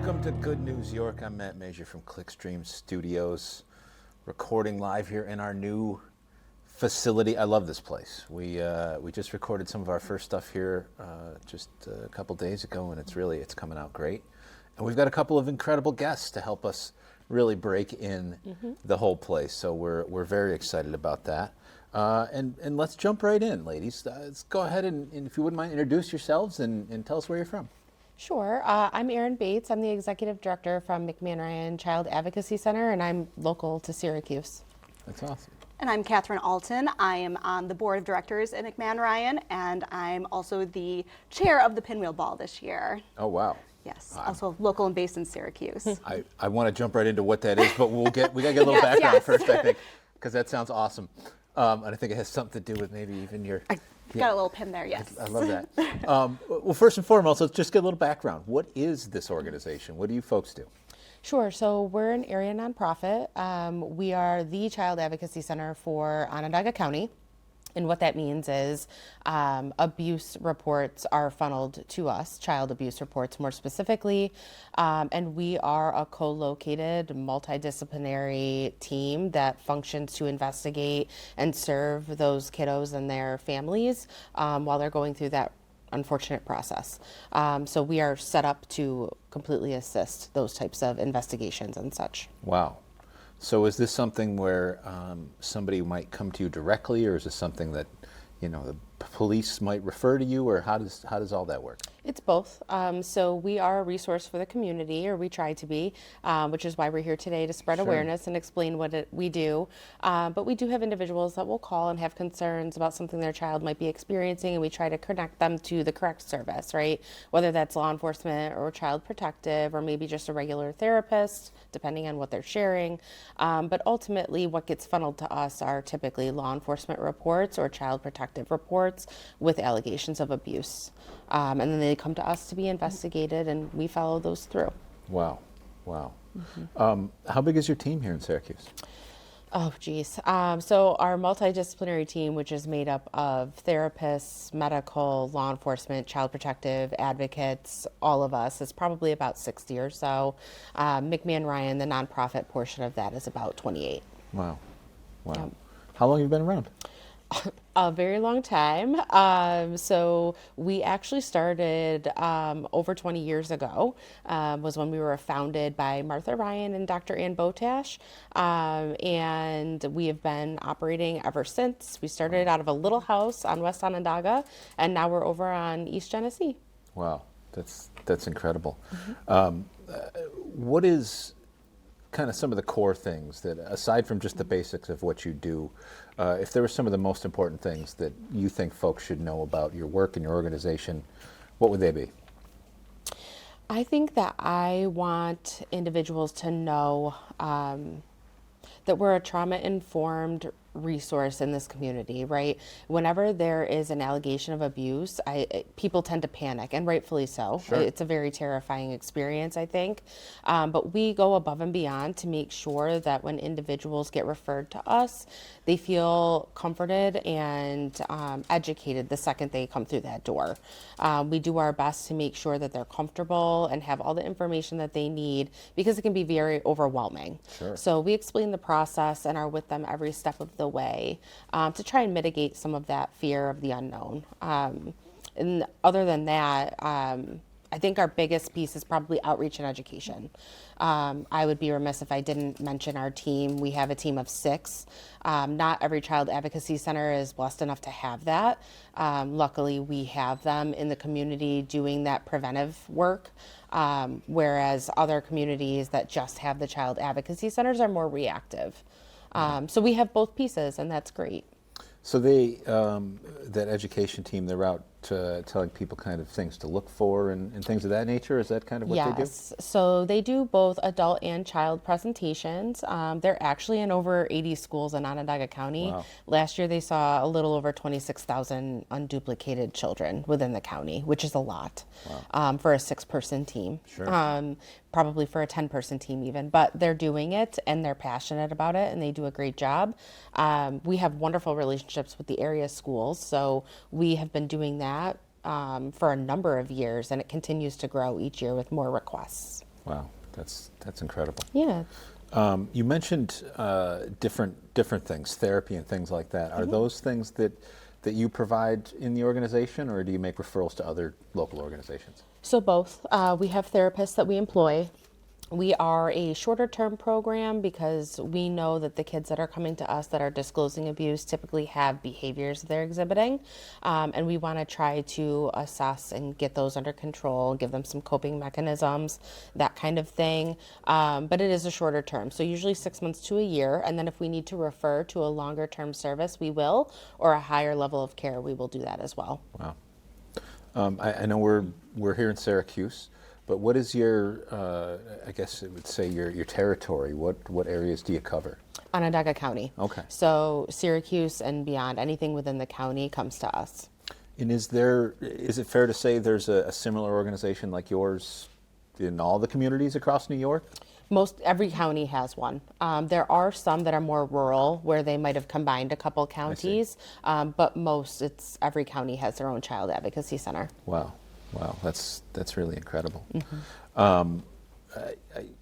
Welcome to Good News York. I'm Matt Masur from Clickstream Studios, recording live here in our new facility. I love this place. We just recorded some of our first stuff here just a couple days ago, and it's coming out great. And we've got a couple of incredible guests to help us really break in the whole place. So we're very excited about that. And let's jump right in, ladies. Let's go ahead and if you wouldn't mind, introduce yourselves and tell us where you're from. Sure. I'm Erin Bates. I'm the Executive Director from McMahon Ryan Child Advocacy Center, and I'm local to Syracuse. That's awesome. And I'm Catherine Alton. I am on the Board of Directors at McMahon Ryan, and I'm also the chair of the Pinwheel Ball this year. Oh, wow. Yes, also local and based in Syracuse. I want to jump right into what that is, but we got to get a little background first, I think, because that sounds awesome. And I think it has something to do with maybe even your... Got a little pin there, yes. I love that. Well, first and foremost, let's just get a little background. What is this organization? What do you folks do? Sure. So we're an area nonprofit. We are the Child Advocacy Center for Onondaga County. And what that means is abuse reports are funneled to us, child abuse reports more specifically, and we are a co-located multidisciplinary team that functions to investigate and serve those kiddos and their families while they're going through that unfortunate process. So we are set up to completely assist those types of investigations and such. Wow. So is this something where somebody might come to you directly, or is this something that, the police might refer to you, or how does all that work? It's both. So we are a resource for the community, or we try to be, which is why we're here today to spread awareness and explain what we do. But we do have individuals that will call and have concerns about something their child might be experiencing, and we try to connect them to the correct service, right? Whether that's law enforcement or child protective, or maybe just a regular therapist, depending on what they're sharing. But ultimately, what gets funneled to us are typically law enforcement reports or child protective reports with allegations of abuse. And then they come to us to be investigated, and we follow those through. Wow. How big is your team here in Syracuse? Oh, geez. So our multidisciplinary team, which is made up of therapists, medical, law enforcement, child protective, advocates, all of us, is probably about 60 or so. McMahon Ryan, the nonprofit portion of that, is about 28. Wow. Yep. How long have you been around? A very long time. So we actually started over 20 years ago, was when we were founded by Martha Ryan and Dr. Ann Botash. And we have been operating ever since. We started out of a little house on West Onondaga, and now we're over on East Genesee. Wow, that's incredible. What is kind of some of the core things that, aside from just the basics of what you do, if there were some of the most important things that you think folks should know about your work and your organization, what would they be? I think that I want individuals to know that we're a trauma-informed resource in this community, right? Whenever there is an allegation of abuse, people tend to panic, and rightfully so. Sure. It's a very terrifying experience, I think. But we go above and beyond to make sure that when individuals get referred to us, they feel comforted and educated the second they come through that door. We do our best to make sure that they're comfortable and have all the information that they need, because it can be very overwhelming. Sure. So we explain the process and are with them every step of the way to try and mitigate some of that fear of the unknown. And other than that, I think our biggest piece is probably outreach and education. I would be remiss if I didn't mention our team. We have a team of 6. Not every child advocacy center is blessed enough to have that. Luckily, we have them in the community doing that preventive work, whereas other communities that just have the child advocacy centers are more reactive. So we have both pieces, and that's great. So they, that education team, they're out telling people kind of things to look for and things of that nature? Is that kind of what they do? Yes. So they do both adult and child presentations. They're actually in over 80 schools in Onondaga County. Wow. Last year they saw a little over 26,000 unduplicated children within the county, which is a lot. Wow. For a 6-person team. Sure. Probably for a 10-person team even, but they're doing it and they're passionate about it and they do a great job. We have wonderful relationships with the area schools, so we have been doing that for a number of years, and it continues to grow each year with more requests. Wow, that's incredible. Yeah. You mentioned different things, therapy and things like that. Are those things that you provide in the organization, or do you make referrals to other local organizations? So both. We have therapists that we employ. We are a shorter term program because we know that the kids that are coming to us that are disclosing abuse typically have behaviors they're exhibiting. And we want to try to assess and get those under control, give them some coping mechanisms, that kind of thing. But it is a shorter term. So usually 6 months to a year. And then if we need to refer to a longer term service, we will, or a higher level of care, we will do that as well. Wow. I know we're here in Syracuse. But what is your, I guess it would say your territory? What areas do you cover? Onondaga County. Okay. So Syracuse and beyond, anything within the county comes to us. And is it fair to say there's a similar organization like yours in all the communities across New York? Every county has one. There are some that are more rural where they might have combined a couple counties, but every county has their own child advocacy center. Wow. Wow, that's really incredible. Mm-hmm.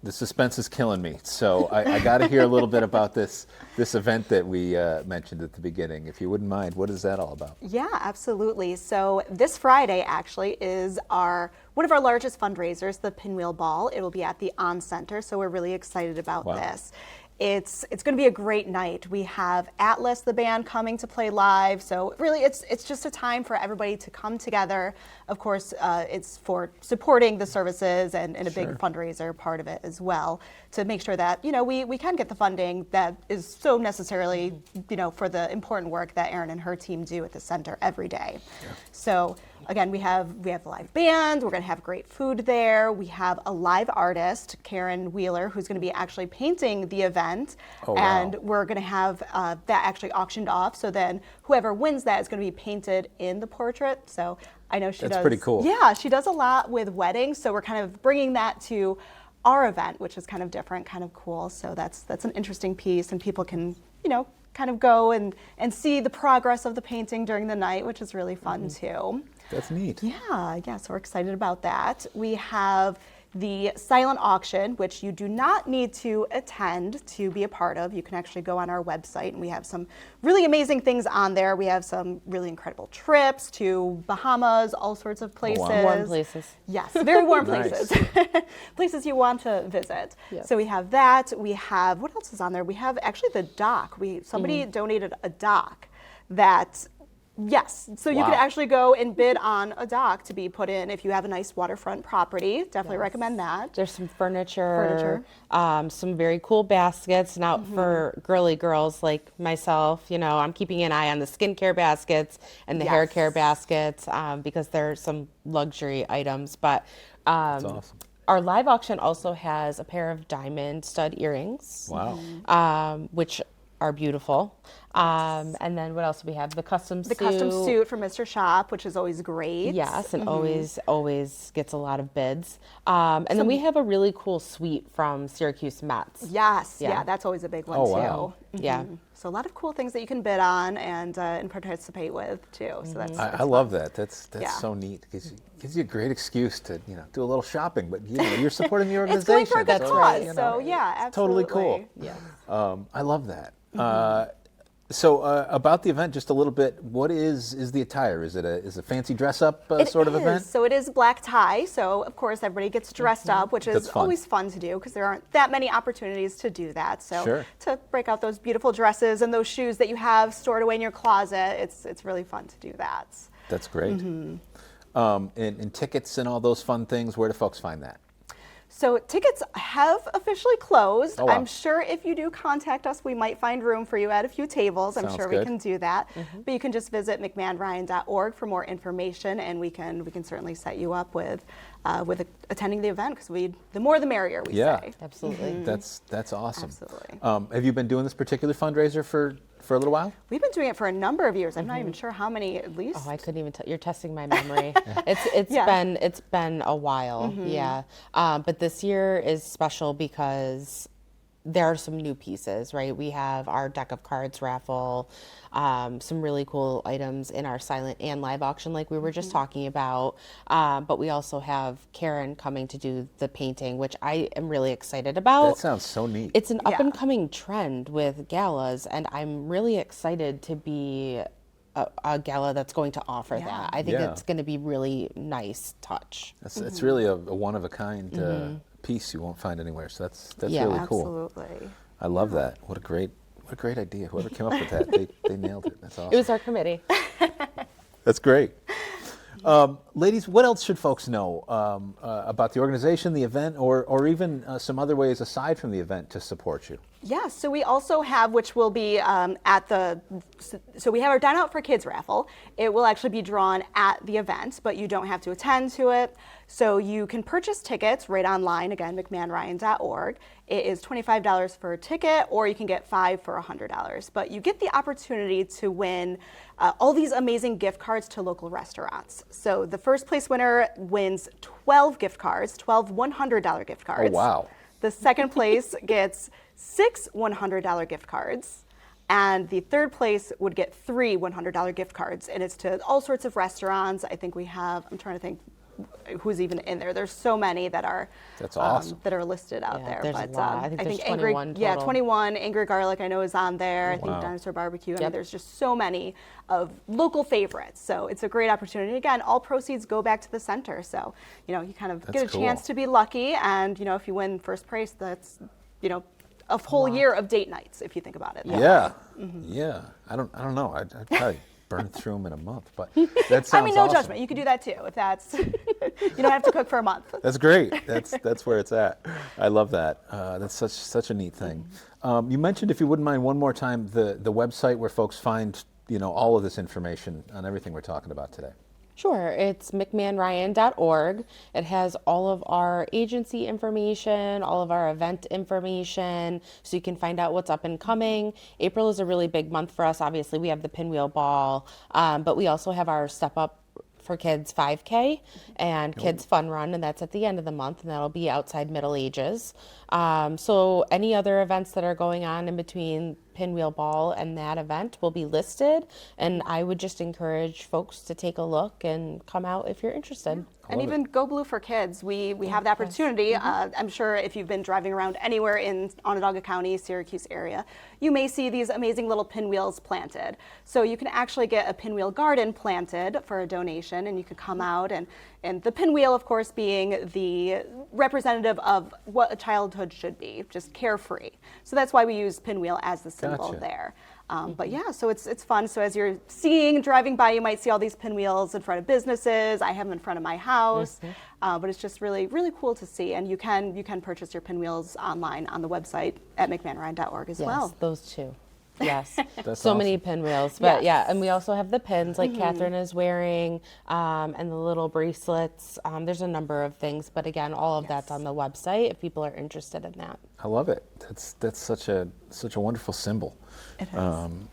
The suspense is killing me, so I got to hear a little bit about this event that we mentioned at the beginning. If you wouldn't mind, what is that all about? Yeah, absolutely. So this Friday actually is one of our largest fundraisers, the Pinwheel Ball. It will be at the On Center, so we're really excited about this. It's going to be a great night. We have Atlas, the band, coming to play live. So really, it's just a time for everybody to come together. Of course, it's for supporting the services and a big fundraiser part of it as well, to make sure that, we can get the funding that is so necessarily, for the important work that Erin and her team do at the center every day. Yeah. So again, we have a live band. We're going to have great food there. We have a live artist, Karen Wheeler, who's going to be actually painting the event. Oh, wow. And we're going to have that actually auctioned off. So then whoever wins that is going to be painted in the portrait. So I know she does. That's pretty cool. Yeah, she does a lot with weddings. So we're kind of bringing that to our event, which is kind of different, kind of cool. So that's an interesting piece, and people can, kind of go and see the progress of the painting during the night, which is really fun too. That's neat. Yeah, so we're excited about that. We have the silent auction, which you do not need to attend to be a part of. You can actually go on our website, and we have some really amazing things on there. We have some really incredible trips to Bahamas, all sorts of places. Oh, wow. Warm places. Yes, very warm Nice. places. Places you want to visit. Yep. So we have that. We have, what else is on there? We have actually the dock. Somebody donated a dock that, yes, so you Wow. can actually go and bid on a dock to be put in if you have a nice waterfront property. Definitely recommend that. There's some furniture. Some very cool baskets. And out for girly girls like myself, I'm keeping an eye on the skincare baskets and the hair care baskets because there are some luxury items. But That's awesome. our live auction also has a pair of diamond stud earrings. Wow. Which are beautiful. And then what else do we have? The custom suit. The custom suit from Mr. Shop, which is always great. Yes, and always gets a lot of bids. And then we have a really cool suite from Syracuse Mets. Yes, Yeah. that's always a big one Oh, too. wow. Yeah. So a lot of cool things that you can bid on and participate with too. So that's I love that. That's Yeah. so neat. Gives you a great excuse to do a little shopping, but you're supporting the it's organization. going for a good so, cause. So yeah, it's absolutely. totally cool. Yeah. I love that. So about the event, just a little bit. What is the attire? Is it a fancy dress up sort of event? So it is black tie. So of course everybody gets dressed up, which That's is fun. always fun to do because there aren't that many opportunities to do that. So Sure. to break out those beautiful dresses and those shoes that you have stored away in your closet, it's really fun to do that. That's great. And tickets and all those fun things. Where do folks find that? So tickets have officially closed. Oh, wow. I'm sure if you do contact us, we might find room for you at a few tables. I'm Sounds sure good. we can do that. But you can just visit McMahonRyan.org for more information, and we can certainly set you up with attending the event because the more the merrier, we say. Absolutely. That's awesome. Absolutely. Have you been doing this particular fundraiser for a little while? We've been doing it for a number of years. I'm not even sure how many, at least. Oh, I couldn't even tell. You're testing my memory. It's Yeah. been a while. Yeah. But this year is special because there are some new pieces, right? We have our deck of cards raffle, some really cool items in our silent and live auction like we were just talking about. But we also have Karen coming to do the painting, which I am really excited about. That sounds so neat. It's an up and coming trend with galas, and I'm really excited to be a gala that's going to offer that. I think it's going to be really nice touch. It's really a one of a kind piece you won't find anywhere. So that's really cool. Absolutely. I love that. What a great idea. Whoever came up with that, they nailed it. That's awesome. It was our committee. That's great. Ladies, what else should folks know about the organization, the event, or even some other ways aside from the event to support you? Yeah, so we also have, which will be so we have our Dine Out for Kids raffle. It will actually be drawn at the event, but you don't have to attend to it. So you can purchase tickets right online, again, McMahonRyan.org. It is $25 for a ticket, or you can get 5 for $100. But you get the opportunity to win all these amazing gift cards to local restaurants. So the first place winner wins 12 gift cards, 12 $100 gift cards. Oh, wow. The second place gets 6 $100 gift cards. And the third place would get 3 $100 gift cards. And it's to all sorts of restaurants. I think we have, I'm trying to think who's even in there. There's so many that are That's awesome. that are listed out there. There's but a lot. I think there's 21 total. Yeah, 21. Angry Garlic I know is on there. I think Wow. Dinosaur Barbecue. I mean, there's just so many of local favorites. So it's a great opportunity. Again, all proceeds go back to the center. So, you kind of get a cool. chance to be lucky. And, if you win first prize, that's, a whole year of date nights, if you think about it. Yeah. Yeah. I don't know. I'd probably burn through them in a month, but that sounds I mean, no awesome. judgment. You could do that too. If that's, you don't have to cook for a month. That's great. That's where it's at. I love that. That's such a neat thing. You mentioned, if you wouldn't mind, one more time the website where folks find all of this information on everything we're talking about today. Sure, it's McMahonRyan.org. It has all of our agency information, all of our event information, so you can find out what's up and coming. April is a really big month for us. Obviously, we have the Pinwheel Ball, but we also have our Step Up for Kids 5K and Kids Fun Run, and that's at the end of the month, and that'll be outside Middle Ages. So any other events that are going on in between Pinwheel Ball and that event will be listed, and I would just encourage folks to take a look and come out if you're interested. And even Go Blue for Kids, we have the opportunity. I'm sure if you've been driving around anywhere in Onondaga County, Syracuse area, you may see these amazing little pinwheels planted. So you can actually get a pinwheel garden planted for a donation, and you can come out and the pinwheel, of course, being the representative of what a childhood should be, just carefree. So that's why we use pinwheel as the symbol there. But yeah, so it's fun. So as you're driving by, you might see all these pinwheels in front of businesses. I have them in front of my house, but it's just really, really cool to see. And you can purchase your pinwheels online on the website at McMahonRyan.org as well. Yes, those two. Yes, That's so awesome. many pinwheels. But Yes. yeah, and we also have the pins like Catherine is wearing, and the little bracelets. There's a number of things, but again, all of that's on the website if people are interested in that. I love it. That's such a wonderful symbol. It is.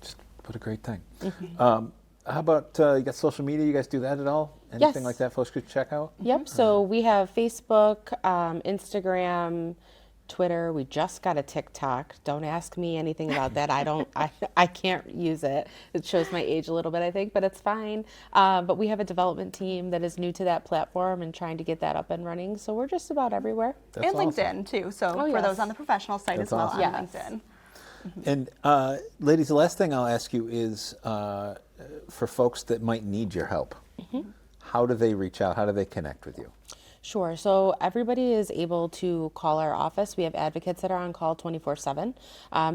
Just what a great thing. How about you got social media? You guys do that at all? Anything Yes. like that folks could check out? Yep. So we have Facebook, Instagram, Twitter. We just got a TikTok. Don't ask me anything about that. I can't use it. It shows my age a little bit, I think, but it's fine. But we have a development team that is new to that platform and trying to get that up and running. So we're just about everywhere. That's and awesome. LinkedIn too. So for yes. those on the professional site That's as well awesome. on Yes. LinkedIn. And ladies, the last thing I'll ask you is for folks that might need your help, how do they reach out? How do they connect with you? Sure. So everybody is able to call our office. We have advocates that are on call 24/7.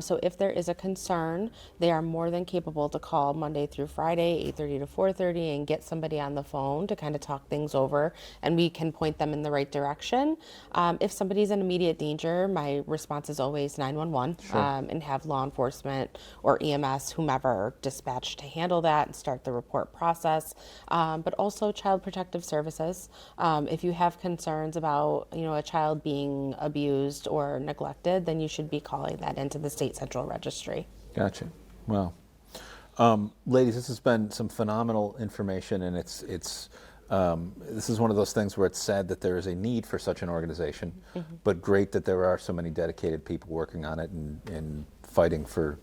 So if there is a concern, they are more than capable to call Monday through Friday, 8:30 to 4:30, and get somebody on the phone to kind of talk things over, and we can point them in the right direction. If somebody's in immediate danger, my response is always 911, and have law enforcement or EMS, whomever, dispatched to handle that and start the report process. But also Child Protective Services. If you have concerns about a child being abused or neglected, then you should be calling that into the state central registry. Gotcha. Well, ladies, this has been some phenomenal information, and it's This is one of those things where it's sad that there is a need for such an organization, but great that there are so many dedicated people working on it and fighting for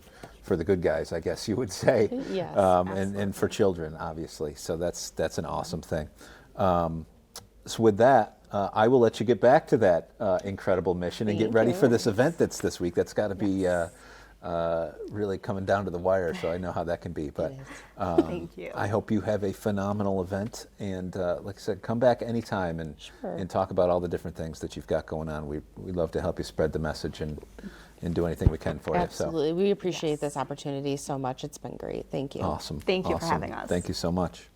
the good guys, I guess you would say, Yes, and for children, obviously. So that's an awesome thing. So with that, I will let you get back to that incredible mission and get Thank ready you. for this event that's this week. That's got to be really coming down to the wire, so I know how that can be. But Thank you. I hope you have a phenomenal event, and like I said, come back anytime and Sure. and talk about all the different things that you've got going on. We love to help you spread the message and do anything we can for Absolutely. We appreciate this opportunity so much. It's been great. Thank you. you. So awesome. Thank you for Awesome. having us. Thank you so much.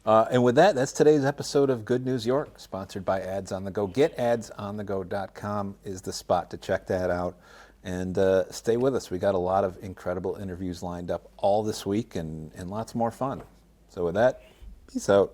And with that, that's today's episode of Good News York, sponsored by Ads on the Go. GetAdsOnTheGo.com is the spot to check that out. And stay with us. We got a lot of incredible interviews lined up all this week and lots more fun. So with that, peace out.